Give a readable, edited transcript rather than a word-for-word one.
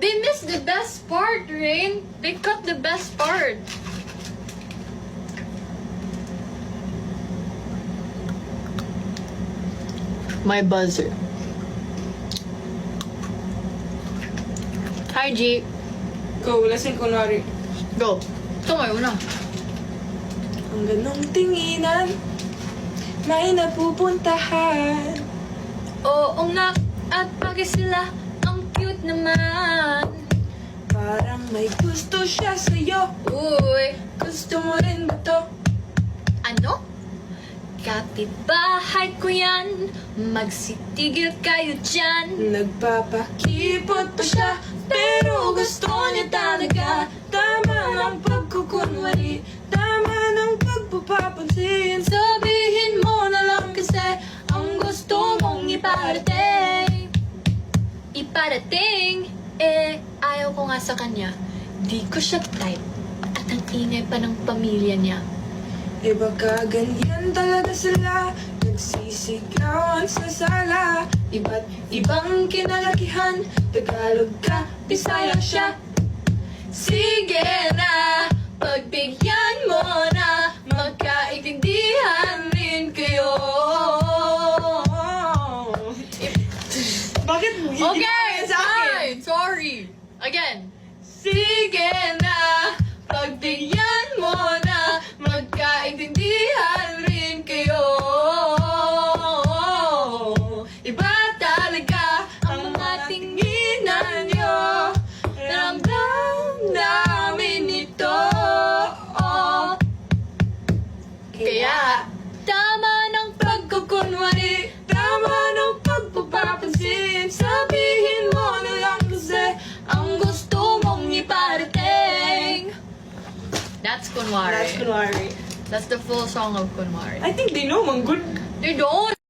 They missed the best part, Rain. They cut the best part. My buzzer. Hi, G. Go, lasing kunwari. Go. Ito ngayon na. Ang ganong tinginan, may napupuntahan. Oo nga, at pagi sila, ang cute naman. Parang may gusto siya sa'yo. Uy, Gusto mo rin ba to? ano? Kapitbahay ko yan, magsitigil kayo dyan. Nagpapakipot pa siya, pero gusto niya talaga. Tama ng pagkukunwari, tama ng pagpapapansin. Sabihin mo na lang kasi ang gusto mong iparating. Iparating? Eh, ayaw ko nga sa kanya. Di ko siya type. At ang ingay pa ng pamilya niya. Eh baka ganyan talaga sila, nagsisigawan sa sala. Iba't ibang kinalakihan, Tagalog ka, Bisaya siya. Sige na, pagbigyan mo na, magkaintindihan rin kayo. Bakit Okay, fine. Sorry. Again. Sige na, pagbigyan mo na, magkaintindihan rin kayo. Iba talaga ang mga tinginan nyo. Ramdam namin ito. Kaya, tama ng pagkukunwari, Tama ng pagpapapansin, sabihin mo na lang kasi ang gusto mong iparating. That's Kunwari. That's kunwari. That's the full song of Kunwari. I think they know, man, good. They don't.